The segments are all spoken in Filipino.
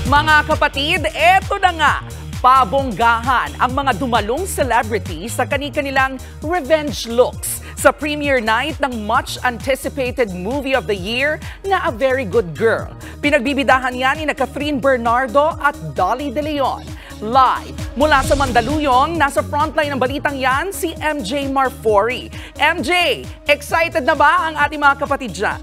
Mga kapatid, eto na nga. Pabonggahan ang mga dumalong celebrities sa kani-kanilang revenge looks sa premiere night ng much-anticipated movie of the year na A Very Good Girl. Pinagbibidahan yan ni Catherine Bernardo at Dolly De Leon. Live mula sa Mandaluyong, nasa frontline ng balitang yan si MJ Marfori. MJ, excited na ba ang ating mga kapatid dyan?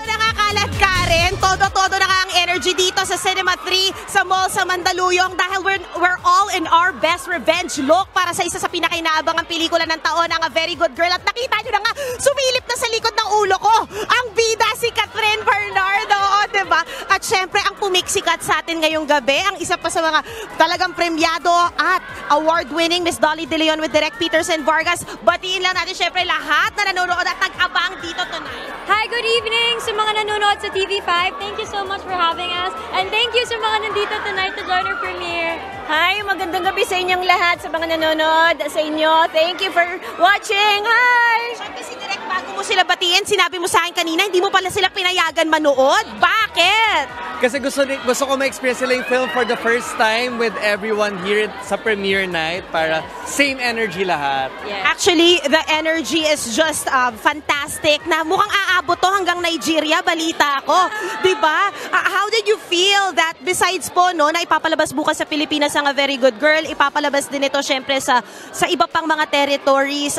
Nakakalat ka rin. Todo-todo na ang energy dito sa Cinema 3 sa mall sa Mandaluyong dahil we're all in our best revenge look para sa isa sa pinakainaabangang pelikula ng taon, ang A Very Good Girl. At nakita nyo na nga, sumilip na sa likod ng ulo ko ang bida si Catherine Bernardo, diba? At syempre, ang pumiksikat sa atin ngayong gabi, ang isa pa sa mga talagang premyado at award-winning Miss Dolly De Leon with Direk Peterson Vargas. Batiin lang natin syempre lahat na nanonood at nag-abang dito tonight. Hi, good evening sa mga nanonood sa TV5. Thank you so much for having us. And thank you sa mga nandito tonight to join our premiere. Hi, magandang gabi sa inyong lahat, sa mga nanonood sa inyo. Thank you for watching. Hi! Siyempre si Direk, bago mo sila batiin, sinabi mo sa akin kanina, hindi mo pala sila pinayagan manood. Bakit? Kasi gusto ko ma-experience sila yung film for the first time with everyone here sa premiere night para same energy lahat. Yeah. Actually, the energy is just fantastic na mukhang aabot to hanggang Nigeria, balita ko. Diba? How did you feel that besides po no, na ipapalabas bukas sa Pilipinas ang A Very Good Girl, ipapalabas din ito syempre sa iba pang mga territories,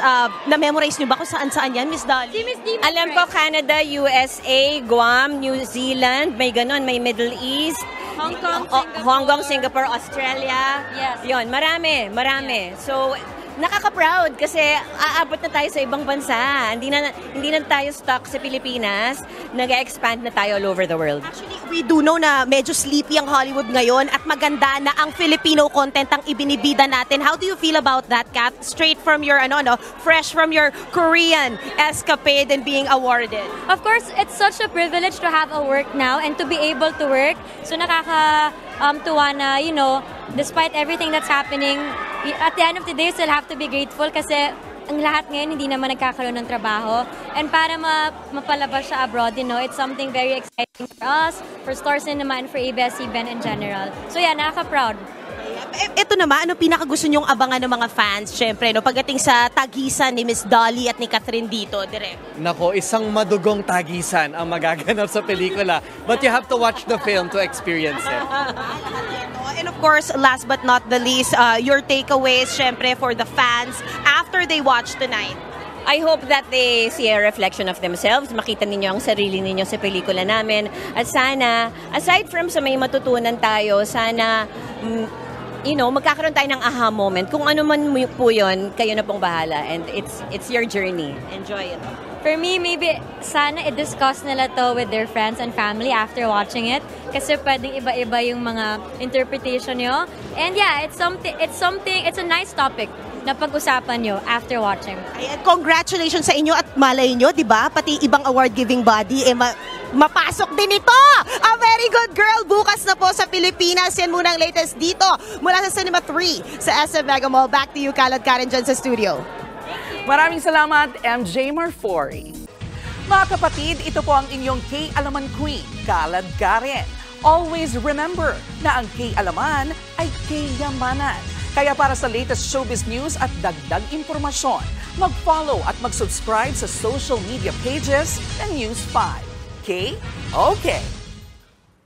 na-memorize nyo ba kung saan-saan yan, Miss Dolly? Si Miss Dima, Alam ko, Canada, USA, Guam, New Zealand, may ganon, may Middle East, Hong Kong, Singapore, Australia. Yes. Yun, marami. Yeah. So, nakaka-proud kasi aabot na tayo sa ibang bansa. Hindi na tayo stuck sa Pilipinas. Nag-expand na tayo all over the world. Actually, we do know na medyo sleepy ang Hollywood ngayon at maganda na ang Filipino content ang ibinibida natin. How do you feel about that, Kat? Straight from your, fresh from your Korean escapade and being awarded. Of course, it's such a privilege to have a work now and to be able to work. So nakaka-tuwa na, despite everything that's happening, at the end of the day, still have to be grateful kasi ang lahat ngayon hindi naman nagkakaroon ng trabaho. And para mapalabas siya abroad, it's something very exciting for us, for Star Cinema, and for ABS-CBN in general. So yeah, nakaka-proud. Ito naman, ano pinakagusto nyong abangan ng mga fans? Siyempre, pagdating sa tagisan ni Miss Dolly at ni Catherine dito, Direk. Nako, isang madugong tagisan ang magaganap sa pelikula. But you have to watch the film to experience it. And of course, last but not the least, your takeaways, syempre, for the fans after they watch tonight. I hope that they see a reflection of themselves. Makita ninyo ang sarili ninyo sa pelikula namin. At sana, aside from sa may matutunan tayo, sana magkakaroon tayo ng aha moment. Kung ano man po yun, kayo na pong bahala. And it's your journey. Enjoy it. For me, maybe sana i-discuss nila to with their friends and family after watching it. Kasi pwedeng iba-iba yung mga interpretation nyo. And yeah, it's a nice topic na pag-usapan nyo after watching. Ayan, congratulations sa inyo at malay nyo, di ba? Pati ibang award-giving body, mapasok din ito! A Very Good Girl, bukas na po sa Pilipinas. Yan muna ang latest dito mula sa Cinema 3 sa SM Mega Mall. Back to you, Kalad Karen, dyan sa studio. Maraming salamat, MJ Marfori. Mga kapatid, ito po ang inyong K-Alaman Queen, Kalad Karen. Always remember na ang K-Alaman ay K-Yamanan. Kaya para sa latest showbiz news at dagdag impormasyon, mag-follow at mag-subscribe sa social media pages ng News 5. Okay?